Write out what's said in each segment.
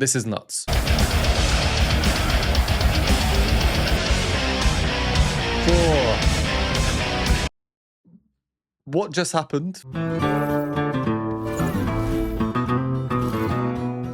This is nuts. Oh. What just happened?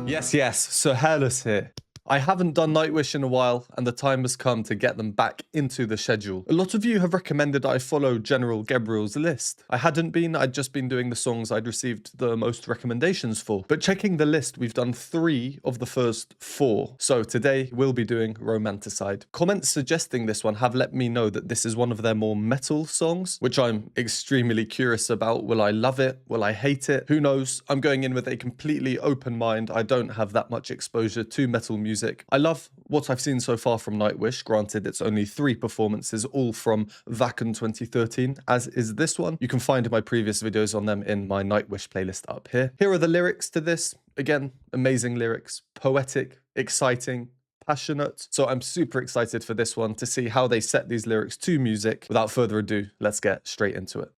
Yes, Sir Hairless here. I haven't done Nightwish in a while, and the time has come to get them back into the schedule. A lot of you have recommended I follow General Gabriel's list. I hadn't been, I'd just been doing the songs I'd received the most recommendations for. But checking the list, we've done 3 of the first 4. So today, we'll be doing Romanticide. Comments suggesting this one have let me know that this is one of their more metal songs, which I'm extremely curious about. Will I love it? Will I hate it? Who knows? I'm going in with a completely open mind. I don't have that much exposure to metal music. I love what I've seen so far from Nightwish. Granted, it's only 3 performances, all from Wacken 2013, as is this one. You can find my previous videos on them in my Nightwish playlist up here. Here are the lyrics to this. Again, amazing lyrics, poetic, exciting, passionate. So I'm super excited for this one to see how they set these lyrics to music. Without further ado, let's get straight into it.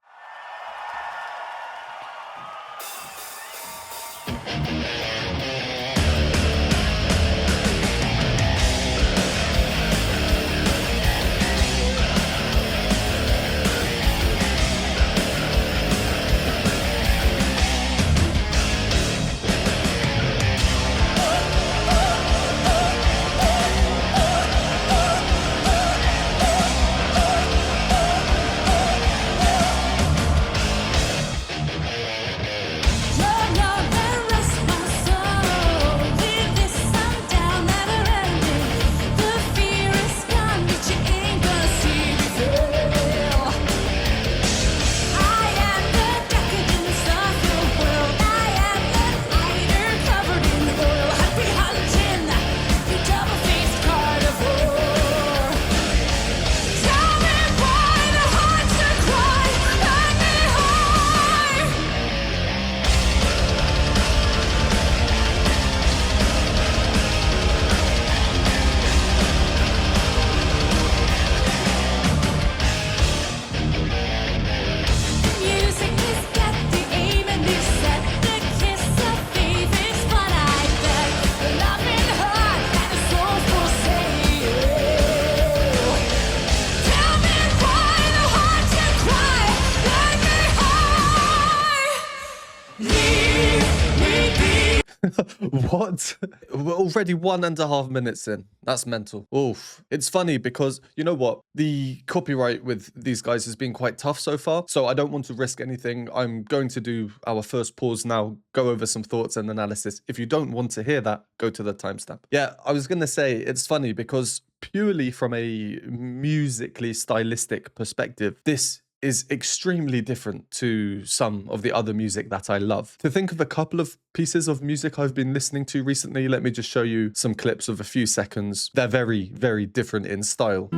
What? We're already 1.5 minutes in. That's mental. Oof. It's funny because, you know what? The copyright with these guys has been quite tough so far, so I don't want to risk anything. I'm going to do our first pause now, go over some thoughts and analysis. If you don't want to hear that, go to the timestamp. Yeah, I was going to say, it's funny because purely from a musically stylistic perspective, this is extremely different to some of the other music that I love. To think of a couple of pieces of music I've been listening to recently, let me just show you some clips of a few seconds. They're very, very different in style.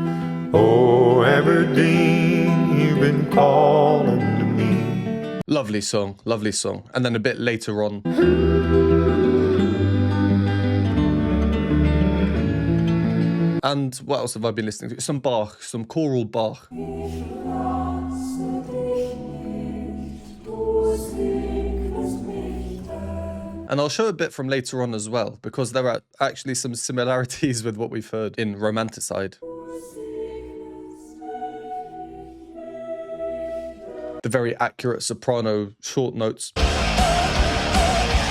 Oh, Aberdeen, you've been calling to me. Lovely song, lovely song. And then a bit later on. And what else have I been listening to? Some Bach, some choral Bach. And I'll show a bit from later on as well, because there are actually some similarities with what we've heard in Romanticide. The very accurate soprano short notes.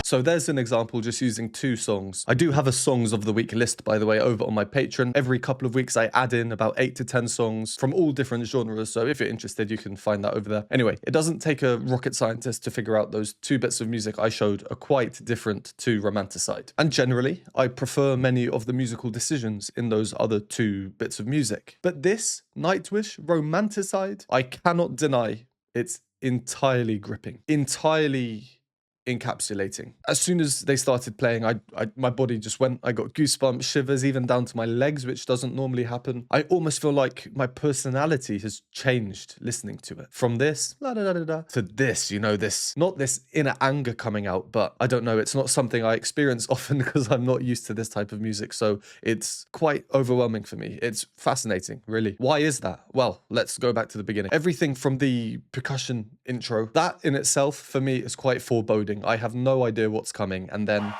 So there's an example just using 2 songs. I do have a songs of the week list, by the way, over on my Patreon. Every couple of weeks I add in about 8 to 10 songs from all different genres. So if you're interested, you can find that over there. Anyway, it doesn't take a rocket scientist to figure out those 2 bits of music I showed are quite different to Romanticide. And generally, I prefer many of the musical decisions in those other 2 bits of music. But this, Nightwish, Romanticide, I cannot deny it's entirely gripping. Entirely encapsulating. As soon as they started playing, my body just went. I got goosebumps, shivers, even down to my legs, which doesn't normally happen. I almost feel like my personality has changed listening to it. From this, la da da da da, to this, you know, this, not this inner anger coming out, but I don't know, it's not something I experience often because I'm not used to this type of music, so it's quite overwhelming for me. It's fascinating, really. Why is that? Well, let's go back to the beginning. Everything from the percussion intro, that in itself, for me, is quite foreboding. I have no idea what's coming, and then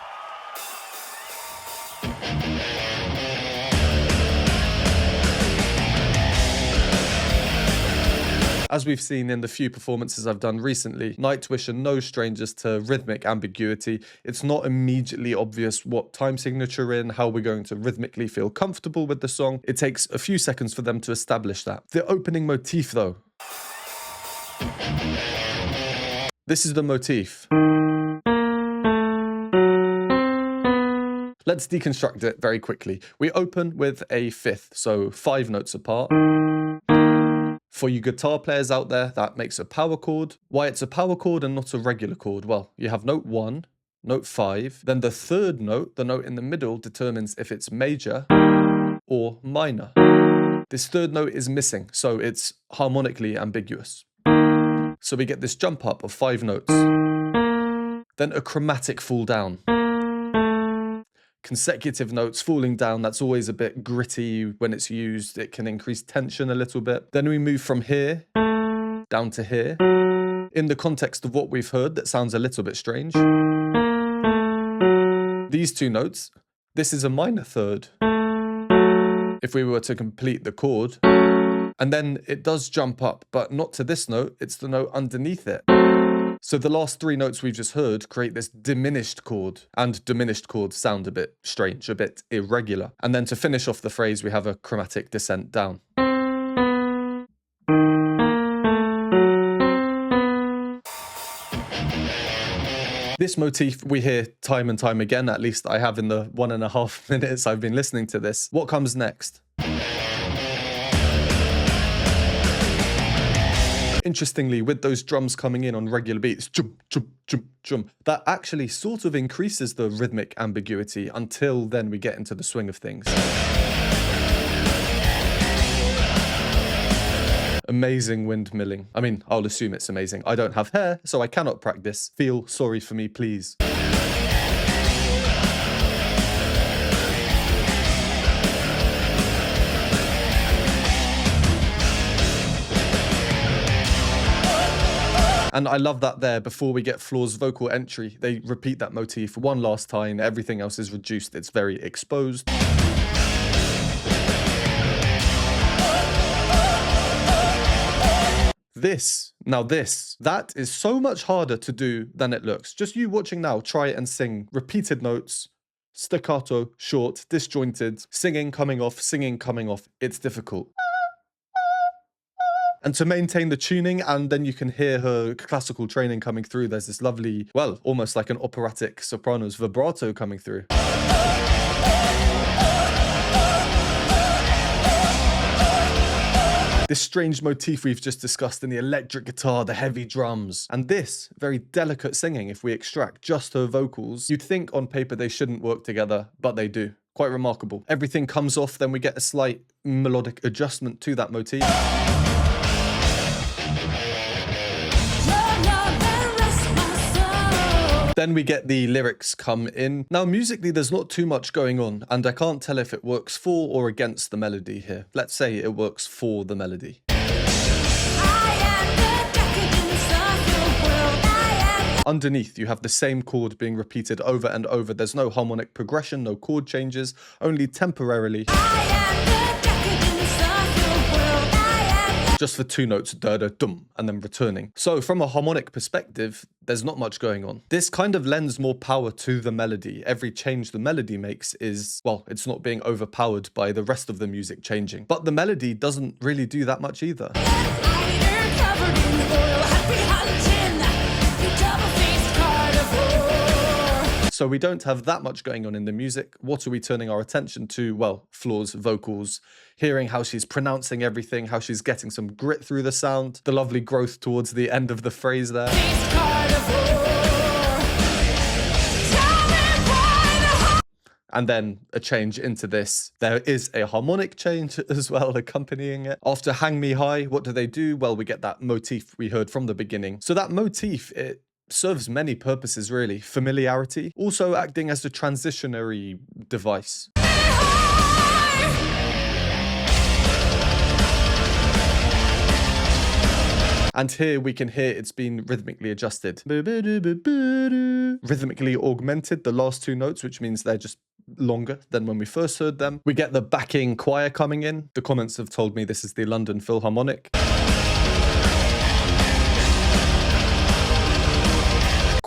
As we've seen in the few performances I've done recently, Nightwish are no strangers to rhythmic ambiguity. It's not immediately obvious what time signature we're in, how we're going to rhythmically feel comfortable with the song. It takes a few seconds for them to establish that. The opening motif though. This is the motif. Let's deconstruct it very quickly. We open with a fifth, so 5 notes apart. For you guitar players out there, that makes a power chord. Why it's a power chord and not a regular chord? Well, you have note 1, note 5, then the third note, the note in the middle, determines if it's major or minor. This third note is missing, so it's harmonically ambiguous. So we get this jump up of 5 notes. Then a chromatic fall down. Consecutive notes falling down, that's always a bit gritty when it's used. It can increase tension a little bit. Then we move from here down to here. In the context of what we've heard, that sounds a little bit strange. These 2 notes, this is a minor third if we were to complete the chord. And then it does jump up, but not to this note, it's the note underneath it. So the last 3 notes we've just heard create this diminished chord, and diminished chords sound a bit strange, a bit irregular. And then to finish off the phrase, we have a chromatic descent down. This motif we hear time and time again, at least I have in the 1.5 minutes I've been listening to this. What comes next? Interestingly, with those drums coming in on regular beats, jump, jump, jump, jump, that actually sort of increases the rhythmic ambiguity until then we get into the swing of things. Amazing windmilling. I mean, I'll assume it's amazing. I don't have hair, so I cannot practice. Feel sorry for me, please. And I love that there, before we get Floor's vocal entry, they repeat that motif one last time, everything else is reduced, it's very exposed. That is so much harder to do than it looks. Just you watching now, try and sing repeated notes, staccato, short, disjointed, singing, coming off, it's difficult. And to maintain the tuning, and then you can hear her classical training coming through. There's this lovely, well, almost like an operatic soprano's vibrato coming through. This strange motif we've just discussed in the electric guitar, the heavy drums, and this very delicate singing, if we extract just her vocals, you'd think on paper they shouldn't work together, but they do. Quite remarkable. Everything comes off, then we get a slight melodic adjustment to that motif. Then we get the lyrics come in. Now musically there's not too much going on, and I can't tell if it works for or against the melody here. Let's say it works for the melody. Underneath you have the same chord being repeated over and over. There's no harmonic progression, no chord changes, only temporarily. Just for 2 notes, da-da-dum, and then returning. So from a harmonic perspective, there's not much going on. This kind of lends more power to the melody. Every change the melody makes is, well, it's not being overpowered by the rest of the music changing. But the melody doesn't really do that much either. So we don't have that much going on in the music. What are we turning our attention to? Well, Floor's vocals, hearing how she's pronouncing everything, how she's getting some grit through the sound, the lovely growth towards the end of the phrase there. And then a change into this. There is a harmonic change as well accompanying it. After Hang Me High, what do? Well, we get that motif we heard from the beginning. So that motif, it serves many purposes really. Familiarity, also acting as a transitionary device. And here we can hear it's been rhythmically adjusted. Rhythmically augmented, the last 2 notes, which means they're just longer than when we first heard them. We get the backing choir coming in. The comments have told me this is the London Philharmonic.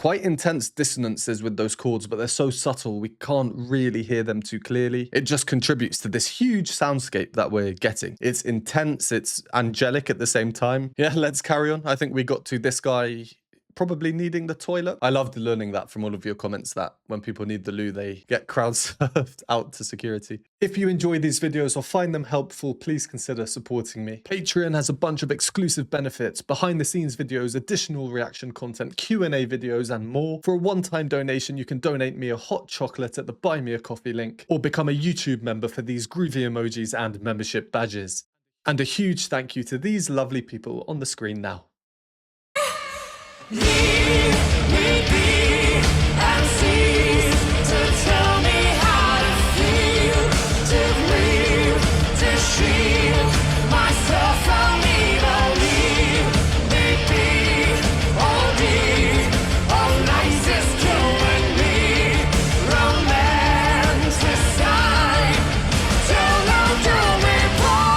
Quite intense dissonances with those chords, but they're so subtle we can't really hear them too clearly. It just contributes to this huge soundscape that we're getting. It's intense, it's angelic at the same time. Yeah, let's carry on. I think we got to this guy probably needing the toilet. I loved learning that from all of your comments, that when people need the loo, they get crowd surfed out to security. If you enjoy these videos or find them helpful, please consider supporting me. Patreon has a bunch of exclusive benefits, behind the scenes videos, additional reaction content, Q&A videos, and more. For a one-time donation, you can donate me a hot chocolate at the Buy Me a Coffee link, or become a YouTube member for these groovy emojis and membership badges. And a huge thank you to these lovely people on the screen now. Leave me be and cease to tell me how to feel, to breathe, to shield myself from evil. Leave me be, all the all nights is killing me. Romanticide, don't do me wrong.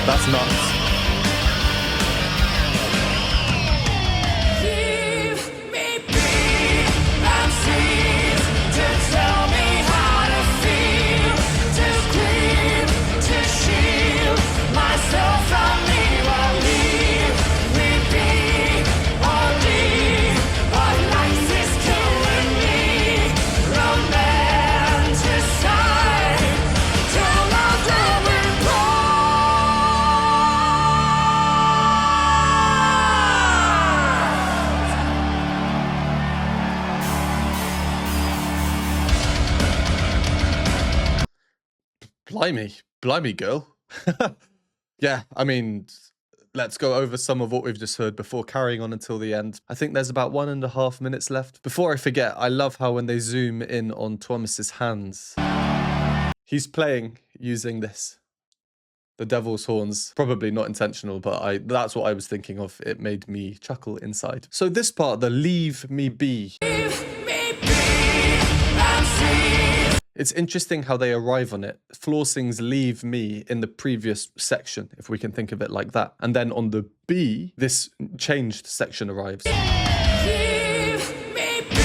That's nuts. Leave me be and cease to tell me how to feel, to grieve, to shield myself from evil. Leave me be, only what life is killing me. Romanticide, till I do it wrong. Blimey, girl. Yeah, I mean, let's go over some of what we've just heard before carrying on until the end. I think there's about 1.5 minutes left. Before I forget, I love how when they zoom in on Thomas's hands, he's playing using this. The devil's horns. Probably not intentional, but that's what I was thinking of. It made me chuckle inside. So this part, the leave me be. Leave me be and cease. It's interesting how they arrive on it. Floor sings leave me in the previous section, if we can think of it like that. And then on the B, this changed section arrives. Leave me be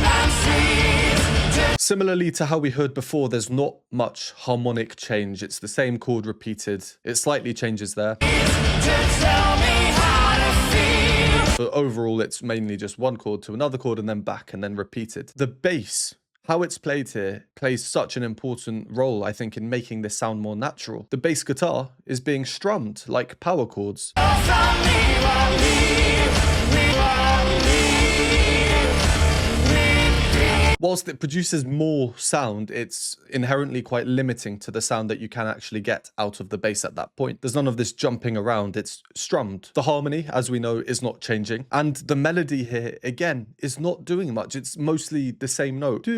and cease. Similarly to how we heard before, there's not much harmonic change. It's the same chord repeated. It slightly changes there. To tell me how to feel. But overall, it's mainly just one chord to another chord and then back and then repeated. The bass, how it's played here, plays such an important role, I think, in making this sound more natural. The bass guitar is being strummed like power chords. From evil. Leave me Whilst it produces more sound, it's inherently quite limiting to the sound that you can actually get out of the bass at that point. There's none of this jumping around, it's strummed. The harmony, as we know, is not changing. And the melody here, again, is not doing much. It's mostly the same note.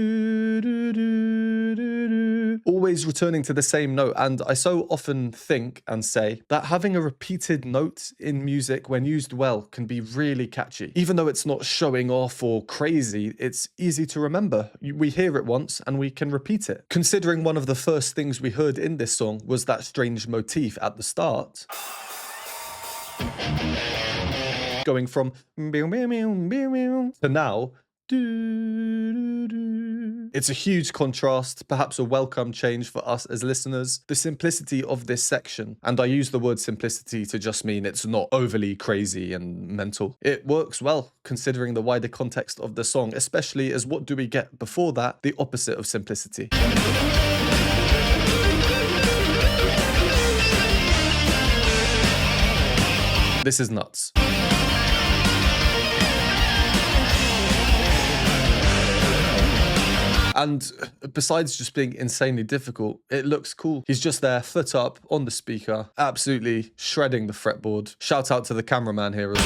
Always returning to the same note. And I so often think and say that having a repeated note in music, when used well, can be really catchy. Even though it's not showing off or crazy, it's easy to remember. We hear it once and we can repeat it. Considering one of the first things we heard in this song was that strange motif at the start. Going from to now. It's a huge contrast, perhaps a welcome change for us as listeners. The simplicity of this section, and I use the word simplicity to just mean it's not overly crazy and mental. It works well considering the wider context of the song, especially as what do we get before that? The opposite of simplicity. This is nuts. And besides just being insanely difficult, it looks cool. He's just there, foot up, on the speaker, absolutely shredding the fretboard. Shout out to the cameraman here as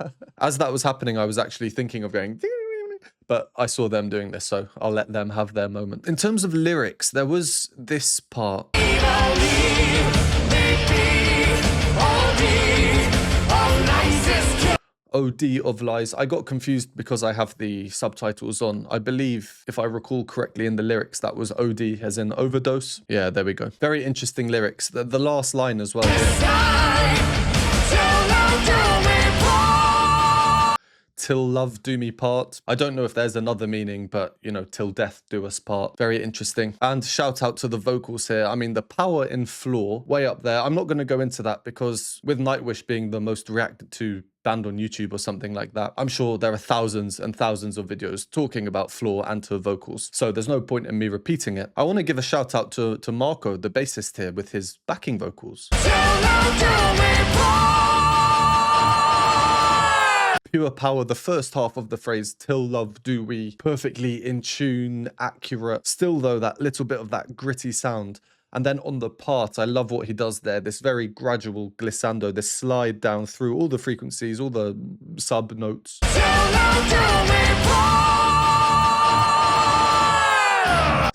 well. As that was happening, I was actually thinking of going, but I saw them doing this, so I'll let them have their moment. In terms of lyrics, there was this part. OD of lies. I got confused because I have the subtitles on. I believe, if I recall correctly in the lyrics, that was OD as in overdose. Yeah, there we go. Very interesting lyrics. The last line as well. Till love do me part. I don't know if there's another meaning, but you know, till death do us part. Very interesting. And shout out to the vocals here. I mean, the power in Floor, way up there. I'm not going to go into that because with Nightwish being the most reacted to band on YouTube or something like that, I'm sure there are thousands and thousands of videos talking about Floor and to vocals. So there's no point in me repeating it. I want to give a shout out to Marco, the bassist here, with his backing vocals. Pure power, the first half of the phrase, till love do we, perfectly in tune, accurate. Still though, that little bit of that gritty sound. And then on the part, I love what he does there. This very gradual glissando, this slide down through all the frequencies, all the sub notes.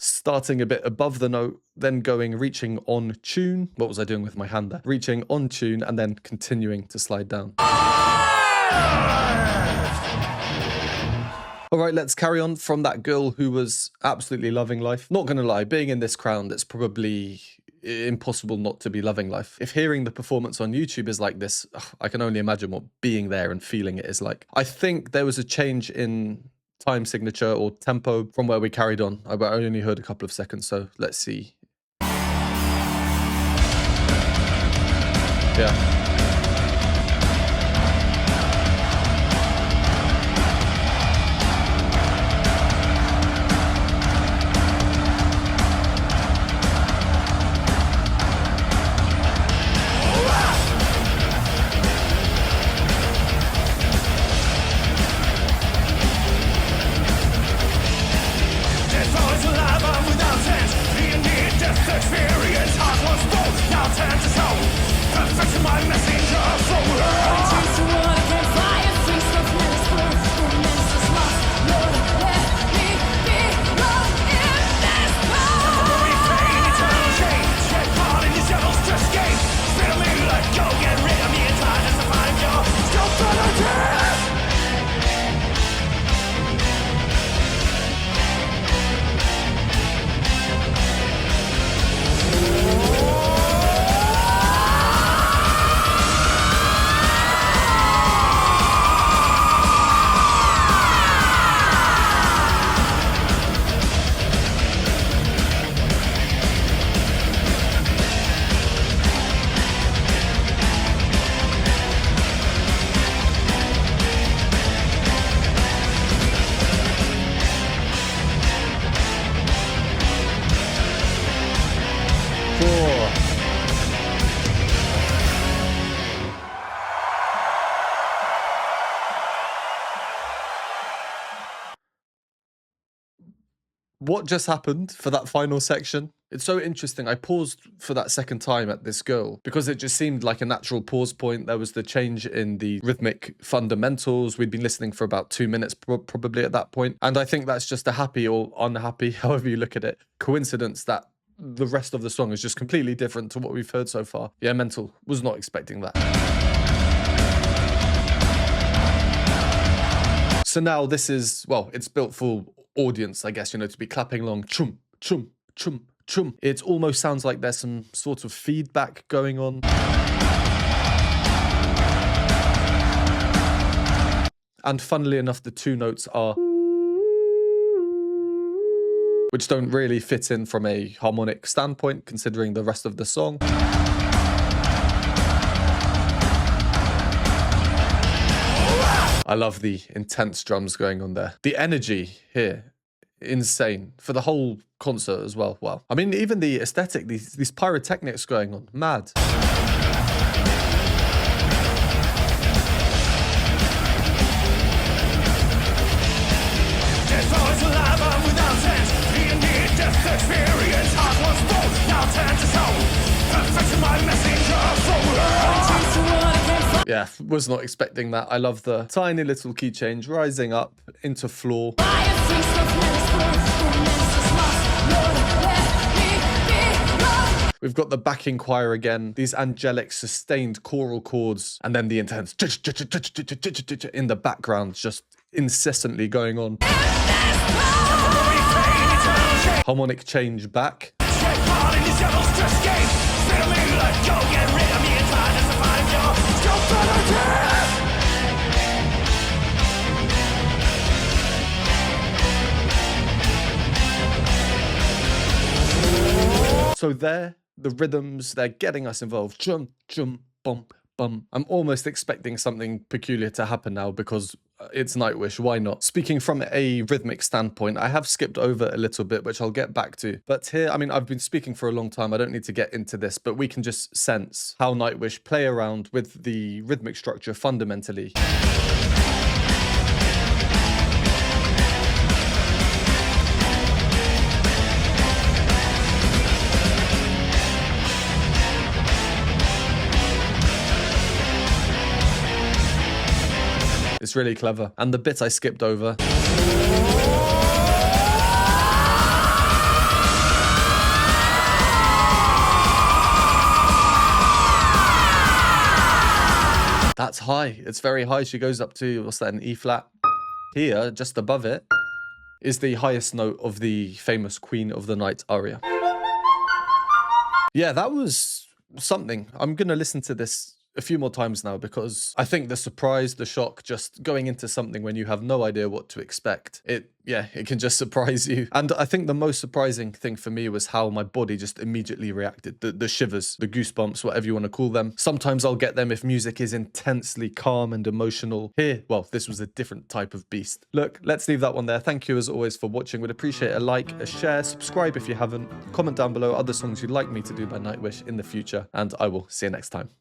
Starting a bit above the note, then reaching on tune. What was I doing with my hand there? Reaching on tune and then continuing to slide down. All right, let's carry on from that girl who was absolutely loving life. Not gonna lie, being in this crowd, it's probably impossible not to be loving life. If hearing the performance on YouTube is like this, I can only imagine what being there and feeling it is like. I think there was a change in time signature or tempo from where we carried on. I only heard a couple of seconds, so let's see. Yeah. What just happened for that final section? It's so interesting. I paused for that second time at this girl because it just seemed like a natural pause point. There was the change in the rhythmic fundamentals. We'd been listening for about 2 minutes probably at that point. And I think that's just a happy or unhappy, however you look at it, coincidence that the rest of the song is just completely different to what we've heard so far. Yeah, mental. Was not expecting that. So now this is, well, it's built for audience, I guess, you know, to be clapping along. Chum, chum, chum, chum. It almost sounds like there's some sort of feedback going on. And funnily enough, the two notes are, which don't really fit in from a harmonic standpoint, considering the rest of the song. I love the intense drums going on there. The energy here, insane. For the whole concert as well. Wow. I mean, even the aesthetic, these pyrotechnics going on, mad. Yeah, was not expecting that. I love the tiny little key change, rising up into floor. We've got the backing choir again, these angelic sustained choral chords, and then the intense in the background, just incessantly going on. Harmonic change back. So there, the rhythms, they're getting us involved. Chum, chum, bum, bum. I'm almost expecting something peculiar to happen now because it's Nightwish, why not? Speaking from a rhythmic standpoint, I have skipped over a little bit, which I'll get back to. But here, I mean, I've been speaking for a long time. I don't need to get into this, but we can just sense how Nightwish play around with the rhythmic structure fundamentally. It's really clever. And the bit I skipped over. That's high. It's very high. She goes up to, what's that, an E flat? Here, just above it, is the highest note of the famous Queen of the Night aria. Yeah, that was something. I'm going to listen to this a few more times now because I think the surprise, the shock, just going into something when you have no idea what to expect, it can just surprise you. And I think the most surprising thing for me was how my body just immediately reacted. The shivers, the goosebumps, whatever you want to call them. Sometimes I'll get them if music is intensely calm and emotional. Here, well, this was a different type of beast. Look, let's leave that one there. Thank you as always for watching. Would appreciate a like, a share, subscribe if you haven't. Comment down below other songs you'd like me to do by Nightwish in the future, and I will see you next time.